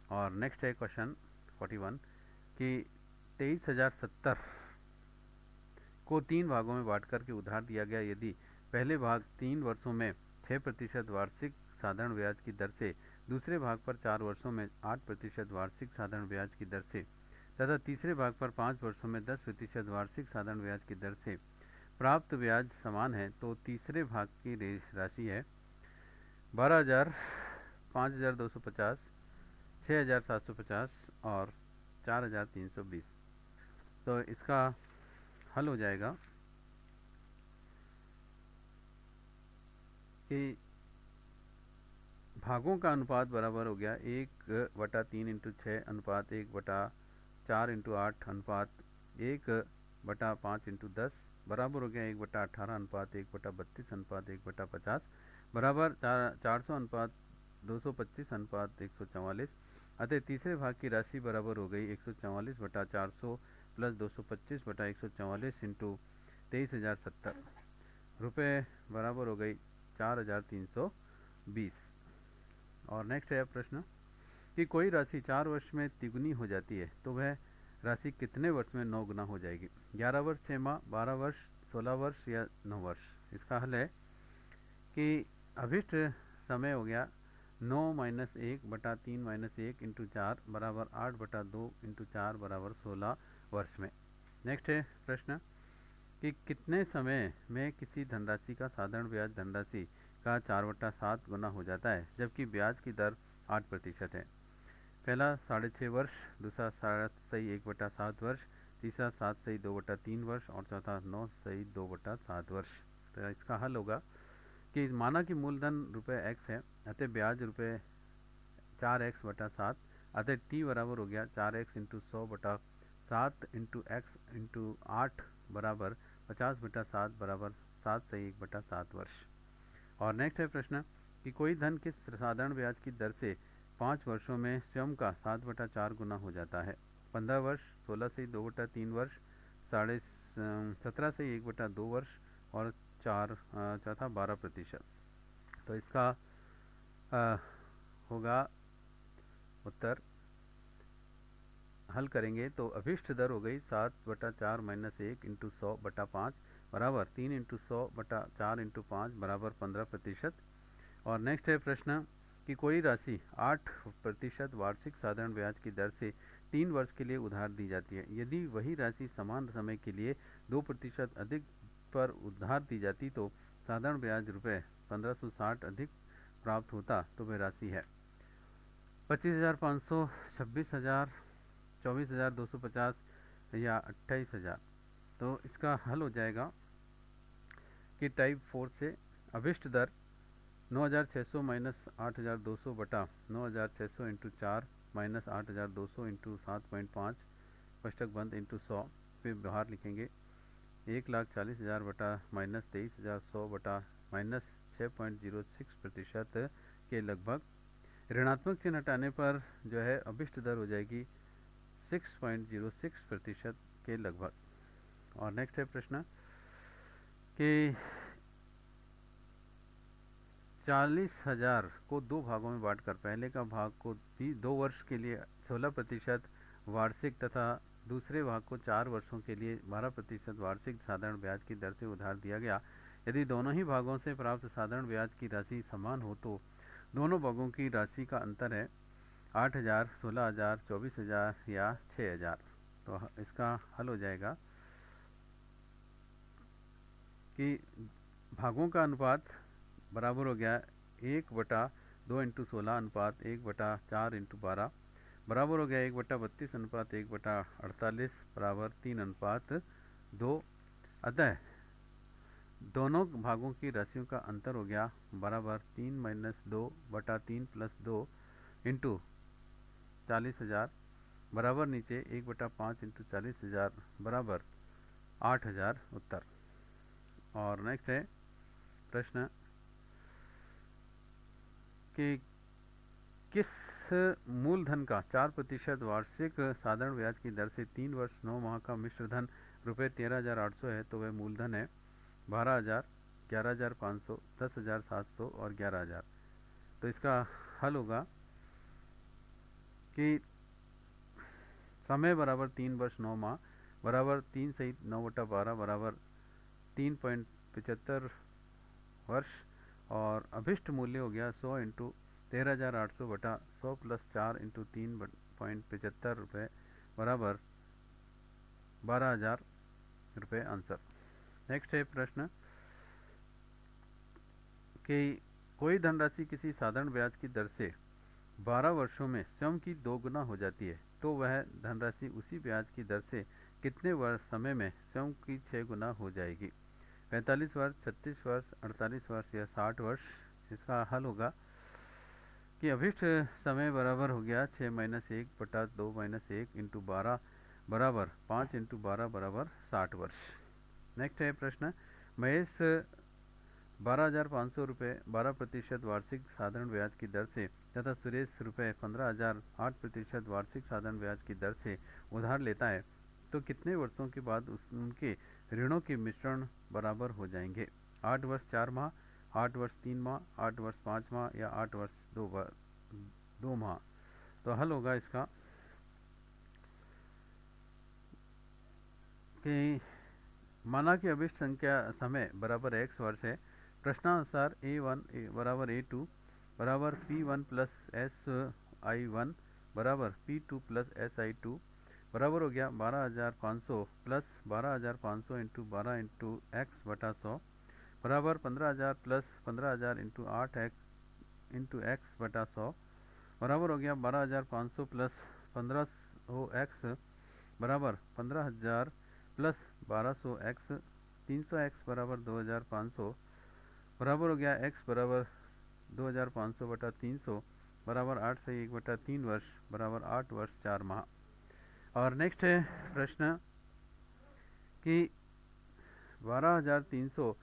और नेक्स्ट है क्वेश्चन 41 कि 23,070 को 3 भागों में बांट कर के उधार दिया गया। यदि पहले भाग 3 वर्षों में 6% वार्षिक साधारण ब्याज की दर से, दूसरे भाग पर 4 वर्षों में 8% वार्षिक साधारण ब्याज की दर से तथा तीसरे भाग पर 5 वर्षों में 10% वार्षिक साधारण ब्याज की दर से प्राप्त ब्याज समान है, तो तीसरे भाग की राशि है 12,000, 5,250, 6,750 और 4,320। तो इसका हल हो जाएगा कि भागों का अनुपात बराबर हो गया 1/3 इंटू 6 अनुपात 1/4 इंटू 8 अनुपात 1/5 इंटू 10 बराबर हो गया 1/18 अनुपात 1/32 अनुपात 1/50 बराबर 400 अनुपात 225 अनुपात 144। अतः तीसरे भाग की राशि बराबर हो गई 144/400 प्लस 225/144 इंटू 23,070 रुपये बराबर हो गई 4,320। और नेक्स्ट है प्रश्न कि कोई राशि 4 वर्ष में तिगुनी हो जाती है तो वह राशि कितने वर्ष में 9 गुना हो जाएगी? 11 वर्ष, 6 माह, 12 वर्ष, 16 वर्ष या 9 वर्ष? इसका हल है कि अभिष्ट समय हो गया 9-1/3 - 1 × 4 बराबर 8/2 × 4 बराबर 16 वर्ष में। नेक्स्ट है प्रश्न कि कितने समय में किसी धनराशि का साधारण ब्याज धनराशि का 4/7 गुना हो जाता है, जबकि ब्याज की दर 8% है? पहला 6.5 वर्ष, दूसरा 7.1/7 वर्ष, तीसरा 7.2/3 वर्ष और चौथा 9.2/7 वर्ष। तो इसका हल होगा कि माना कि मूलधन रुपये x है, अतः ब्याज रुपये 4x/7, अतः t बराबर हो गया 4x × 100/7 × x × 8 बराबर 50/7 बराबर 7/1/7 वर्ष। और नेक्स्ट है प्रश्न कि कोई धन किस साधारण ब्याज की दर से 5 वर्षों में स्वयं का 7/4 गुना हो जाता है? 15 वर्ष, 16 से 2/3 वर्ष, 17 से 1/2 वर्ष और चौथा 12%। तो इसका होगा उत्तर हल करेंगे तो अभिष्ट दर हो गई 7/4 - 1 × 100/5 बराबर 3 × 100/4 × 5 बराबर 15%। और नेक्स्ट है प्रश्न कि कोई राशि 8% वार्षिक साधारण ब्याज की दर से 3 वर्ष के लिए उधार दी जाती है। यदि वही राशि समान समय के लिए 2% अधिक पर उधार दी जाती तो साधारण ब्याज रुपये 1560 अधिक प्राप्त होता, तो वह राशि है 25,500, 26,000, 24,250 या 28,000। तो इसका हल हो जाएगा कि टाइप 4 से अभिष्ट दर 9,600 - 8,200 बटा 9,600 × 4 - 8,200 × 7.5 कोष्ठक बंद इंटू 100। फिर बाहर लिखेंगे 1,40,000 बटा -23,100 बटा -6.06% के लगभग। ऋणात्मक चिन्ह हटाने पर जो है अभिष्ट दर हो जाएगी 6.06% के लगभग। और नेक्स्ट है प्रश्न कि 40,000 को 2 भागों में बांटकर पहले का भाग को 2 वर्ष के लिए 16% वार्षिक तथा दूसरे भाग को 4 वर्षों के लिए 12% वार्षिक साधारण ब्याज की दर से उधार दिया गया। यदि दोनों ही भागों से प्राप्त साधारण ब्याज की राशि समान हो तो दोनों भागों की राशि का अंतर है 8,000, 16,000, 24,000 या 6,000। तो इसका हल हो जाएगा कि भागों का अनुपात बराबर हो गया 1/2 × 16 अनुपात 1/4 × 12 बराबर हो गया 1/32 अनुपात 1/48 बराबर 3:2। अतः दोनों भागों की राशियों का अंतर हो गया बराबर 3 - 2/3 + 2 इंटू 40,000 बराबर नीचे 1/5 × 40,000 बराबर 8,000 उत्तर। और नेक्स्ट है प्रश्न कि किस मूलधन का 4% वार्षिक साधारण ब्याज की दर से 3 वर्ष 9 माह का मिश्र धन रुपये 13,800 है, तो वह मूलधन है 12,000, 11,500, 10,700 और 11,000। तो इसका हल होगा कि समय बराबर 3 वर्ष 9 माह बराबर 3 सहित 9/12 बराबर 3.75 वर्ष, और अभिष्ट मूल्य हो गया 100 इंटू 13,800 बटा 100 प्लस 4 इंटू 3.75 रुपये बराबर 12,000 रुपये आंसर। नेक्स्ट है प्रश्न कि कोई धनराशि किसी साधारण ब्याज की दर से 12 वर्षों में स्वयं की 2 गुना हो जाती है, तो वह धनराशि उसी ब्याज की दर से कितने वर्ष समय में स्वयं की 6 गुना हो जाएगी? 45 वर्ष, 36 वर्ष, 48 वर्ष या 60 वर्ष? इसका हल होगा कि अभिष्ट समय बराबर हो गया 6 माइनस 1 बटा 2 माइनस 1 इंटू 12 बराबर 5 इंटू 12 बराबर 60 वर्ष। नेक्स्ट है प्रश्न, महेश 12,500 रुपये 12% वार्षिक साधारण ब्याज की दर से तथा सुरेश रुपये 15,000 8% वार्षिक साधारण ब्याज की दर से उधार लेता है, तो कितने वर्षों के बाद उनके ऋणों के मिश्रण बराबर हो जाएंगे? 8 वर्ष 4 माह, 8 वर्ष 3 माह, 8 वर्ष 5 माह या 8 वर्ष 2 माह? तो हल होगा इसका कि माना कि अभिष्ट संख्या समय बराबर x वर्ष है, प्रश्नानुसार a1 बराबर a2 बराबर p1 प्लस si1 बराबर p2 प्लस si2 बराबर हो गया 12,500 प्लस 12,500 इंटू 12 इंटू एक्स बटा 100 बराबर 15,000 प्लस 15,000 इंटू 8 इंटू एक्स बटा 100 बराबर हो गया 12,500 प्लस 1500 एक्स बराबर 15,000 प्लस 1200 एक्स 300 एक्स बराबर 2,500 बराबर हो गया x बराबर 2,500 बटा 300 बराबर 8 से 1 बटा 3 वर्ष बराबर 8 वर्ष 4 माह। और नेक्स्ट है प्रश्न कि 12,300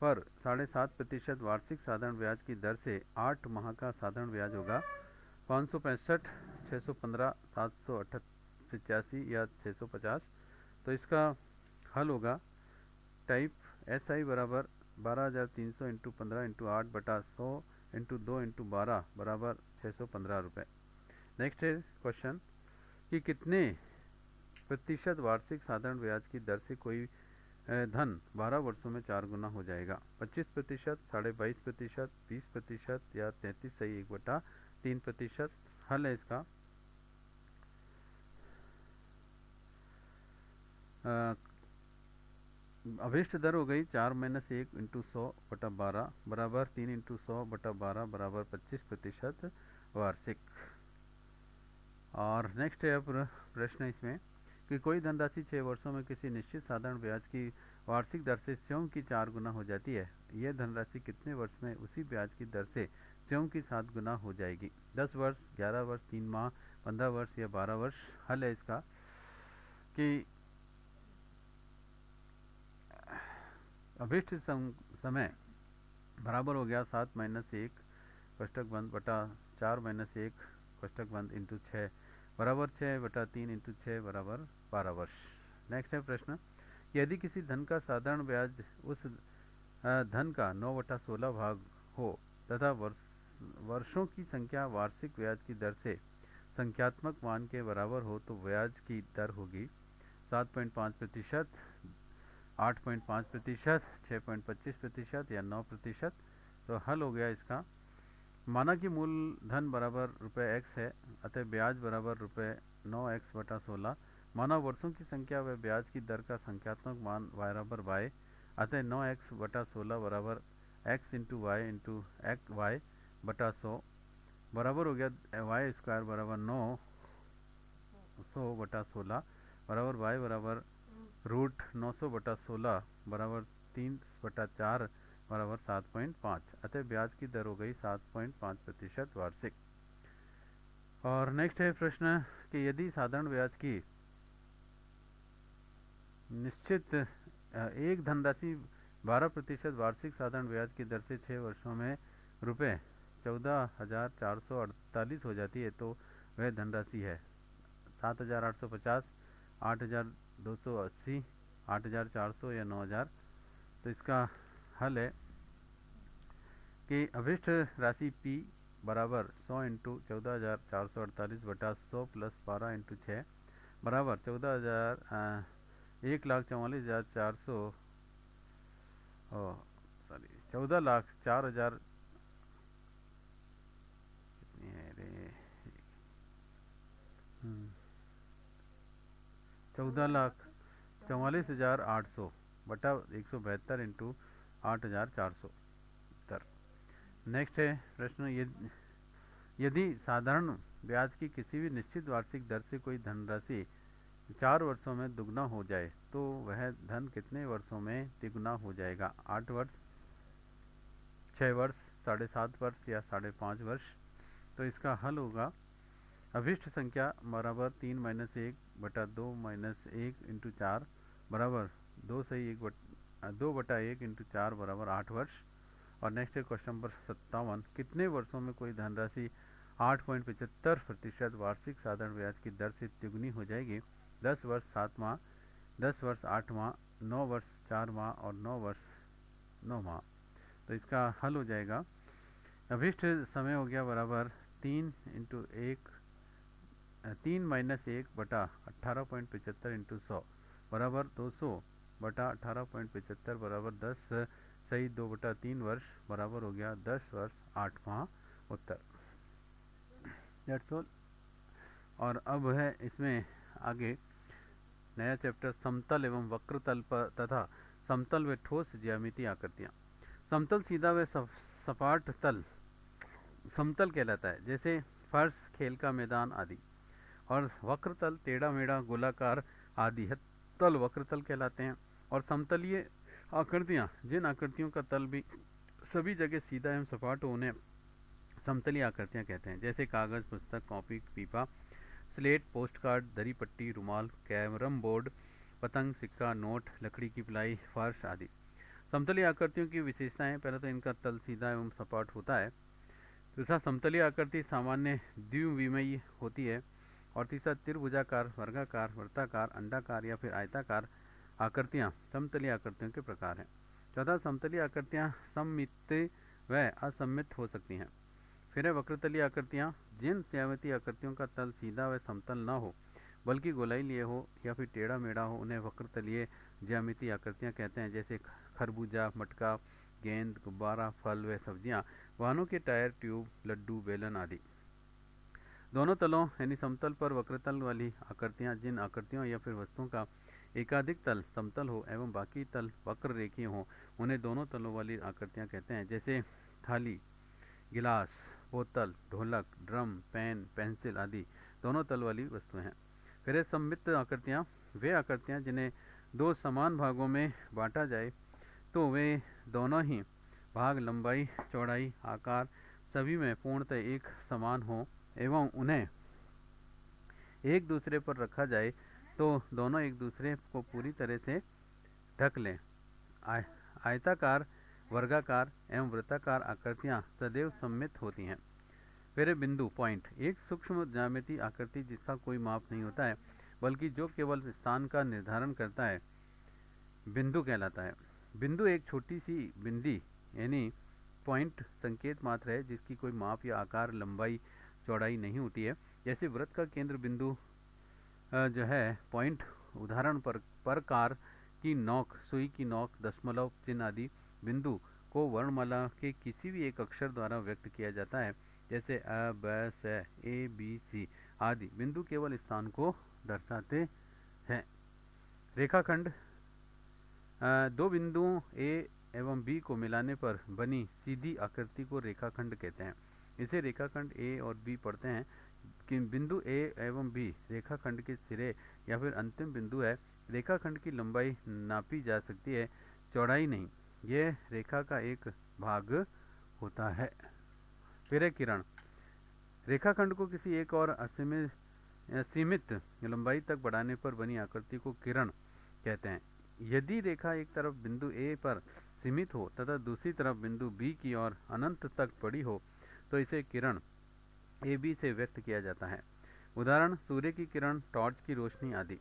पर 7.5% वार्षिक साधारण ब्याज की दर से 8 माह का साधारण ब्याज होगा 565, 615, 785 या 650? तो इसका हल होगा टाइप SI बराबर 12,300 इंटू 15 इंटू 8 बटा 100 इंटू 2 इंटू 12 बराबर 615 रुपये। नेक्स्ट है क्वेश्चन कि कितने प्रतिशत वार्षिक साधारण ब्याज की दर से कोई धन 12 वर्षों में 4 गुना हो जाएगा? 25%, 22.5%, 20% या 33 सही 1/3%? हल है इसका अभिष्ट दर हो गई 4 माइनस 1 इंटू 100 बटा 12 बराबर 3 इंटू 100 बटा 12 बराबर 25% वार्षिक। और नेक्स्ट है अब प्रश्न इसमें कि कोई धनराशि 6 वर्षों में किसी निश्चित साधारण ब्याज की वार्षिक दर से स्वयं की 4 गुना हो जाती है, यह धनराशि कितने वर्ष में उसी ब्याज की दर से स्वयं की 7 गुना हो जाएगी? 10 वर्ष, 11 वर्ष, 3 माह, 15 वर्ष या 12 वर्ष? हल है इसका कि अभिष्ट समय बराबर हो गया 7 माइनस 1 कोष्टक बंद बटा 4 माइनस 1 कोष्टक बंद इंटू 6 बराबर 6 बटा 3 इंटू 6 बराबर 12 वर्ष। नेक्स्ट है प्रश्न, यदि किसी धन का साधारण ब्याज उस धन का 9/16 भाग हो तथा वर्षों की संख्या वार्षिक ब्याज की दर से संख्यात्मक मान के बराबर हो, तो ब्याज की दर होगी 7.5%, 8.5%, 6.25% या 9%? तो हल हो गया इसका माना कि मूलधन बराबर रुपये x है, अतः ब्याज बराबर रुपये 9x बटा 16। माना वर्षों की संख्या व ब्याज की दर का संख्यात्मक मान बराबर y, अतः 9x बटा 16 बराबर x into y into y बटा 100 बराबर हो गया वाई स्क्वायर बराबर 900 बटा 16 बराबर y बराबर रूट 900 बटा 16 बराबर 3/4 बराबर 7.5। अतः ब्याज की दर हो गई 7.5% वार्षिक। और नेक्स्ट है प्रश्न कि यदि साधारण ब्याज की निश्चित एक धनराशि 12% वार्षिक साधारण ब्याज की दर से 6 वर्षों में रुपये 14,448 हो जाती है, तो वह धनराशि है 7,850, 8,280, 8,400 या 9,000? तो इसका हल है कि अभिष्ट राशि P बराबर 100 इंटू 14,448 बटा 100 + 12 इंटू 6 बराबर 1,44,400 सॉरी 14,04,000 कितनी है रे 14,44,800 बटा 172 इंटू 8,470। नेक्स्ट है प्रश्न, यदि साधारण ब्याज की किसी भी निश्चित वार्षिक दर से कोई धनराशि 4 वर्षों में दुगना हो जाए तो वह धन कितने वर्षों में तिगुना हो जाएगा? 8 वर्ष, 6 वर्ष, 7.5 वर्ष या 5.5 वर्ष? तो इसका हल होगा अभिष्ट संख्या बराबर 3 - 1 बटा 2 - 1 इंटू 4 बराबर 2 बटा 1 इंटू 4 बराबर 8 वर्ष। और नेक्स्ट है क्वेश्चन नंबर 57, कितने वर्षों में कोई धनराशि 8.75% वार्षिक साधारण ब्याज की दर से तिगुनी हो जाएगी? 10 वर्ष 7 माह, 10 वर्ष 8 माह, 9 वर्ष 4 माह और 9 वर्ष 9 माह। तो इसका हल हो जाएगा अभिष्ट समय हो गया बराबर 3 - 1 बटा 18.75 इंटू 100 बराबर 200 बटा 18.75 बराबर 10 सही 2 बटा 3 वर्ष बराबर हो गया 10 वर्ष 8 माह उत्तर। That's all. और अब है इसमें आगे नया चैप्टर समतल एवं वक्रतल पर तथा समतल व ठोस ज्यामितीय आकृतियाँ। समतल सीधा व सपाट तल समतल कहलाता है, जैसे फर्श, खेल का मैदान आदि। और वक्रतल टेढ़ा मेढ़ा गोलाकार आदि है तल वक्रतल कहलाते हैं। और समतलीय आकृतियाँ जिन आकृतियों का तल भी सभी जगह सीधा एवं सपाट हो उन्हें समतलीय आकृतियाँ कहते हैं, जैसे कागज, पुस्तक, कॉपी, पीपा, स्लेट, पोस्ट कार्ड, दरी पट्टी, रुमाल, कैरम बोर्ड, पतंग, सिक्का, नोट, लकड़ी की प्लाई, फर्श आदि। समतलीय आकृतियों की विशेषताएं, पहले तो इनका तल सीधा एवं सपाट होता है। दूसरा, समतलीय आकृति सामान्य द्विविमीय होती है। और तीसरा, त्रिभुजाकार, वर्गाकार, वृत्ताकार, अंडाकार या फिर आयताकार आकृतियाँ समतलीय आकृतियों के प्रकार हैं। चौथा, समतलीय आकृतियाँ सममित व असममित हो सकती हैं। फिर है वक्रतलीय आकृतियाँ, जिन ज्यामितीय आकृतियों का तल सीधा व समतल न हो बल्कि गोलाई लिए हो या फिर टेढ़ा मेढ़ा हो उन्हें वक्रतलीय ज्यामितीय आकृतियाँ कहते हैं, जैसे खरबूजा, मटका, गेंद, गुब्बारा, फल व सब्जियाँ, वाहनों के टायर, ट्यूब, लड्डू, बेलन आदि। दोनों तलों यानी समतल पर वक्रतल वाली आकृतियाँ, जिन आकृतियों या फिर वस्तुओं का एकाधिक तल समतल हो एवं बाकी तल वक्र रेखीय हो उन्हें दोनों तलों वाली आकृतियाँ कहते हैं, जैसे थाली, गिलास, बोतल, ढोलक, ड्रम, पेन, पेंसिल आदि दोनों तल वाली वस्तुएं हैं। फिर है सममित आकृतियाँ, वे आकृतियाँ जिन्हें दो समान भागों में बांटा जाए तो वे दोनों ही भाग लंबाई, चौड़ाई, आकार सभी में पूर्णतः एक समान हो एवं उन्हें एक दूसरे पर रखा जाए तो दोनों एक दूसरे को पूरी तरह से ढक लें। आयताकार, वर्गाकार एवं वृत्ताकार आकृतियाँ सदैव सममित होती हैं। फिर बिंदु पॉइंट, एक सूक्ष्म ज्यामितीय आकृति जिसका कोई माप नहीं होता है बल्कि जो केवल स्थान का निर्धारण करता है, बिंदु कहलाता है। बिंदु एक छोटी सी बिंदी यानी पॉइंट संकेत मात्र है जिसकी कोई माप या आकार, लंबाई, चौड़ाई नहीं होती है। जैसे वृत्त का केंद्र बिंदु जो है पॉइंट, उदाहरण पर प्रकार की नोक, सुई की नोक, दशमलव चिन्ह आदि। बिंदु को वर्णमाला के किसी भी एक अक्षर द्वारा व्यक्त किया जाता है, जैसे अ, ब, स, ए, बी, सी आदि। बिंदु केवल स्थान को दर्शाते हैं। रेखाखंड, दो बिंदुओं ए एवं बी को मिलाने पर बनी सीधी आकृति को रेखाखंड कहते हैं। इसे रेखाखंड ए और बी पढ़ते हैं कि बिंदु ए एवं बी रेखाखंड के सिरे या फिर अंतिम बिंदु है। रेखाखंड की लंबाई नापी जा सकती है, चौड़ाई नहीं। यह रेखा का एक भाग होता है। फिर है किरण, रेखाखंड को किसी एक और सीमित लंबाई तक बढ़ाने पर बनी आकृति को किरण कहते हैं। यदि रेखा एक तरफ बिंदु ए पर सीमित हो तथा दूसरी तरफ बिंदु बी की ओर अनंत तक बढ़ी हो तो इसे किरण ए बी से व्यक्त किया जाता है। उदाहरण, सूर्य की किरण, टॉर्च की रोशनी आदि।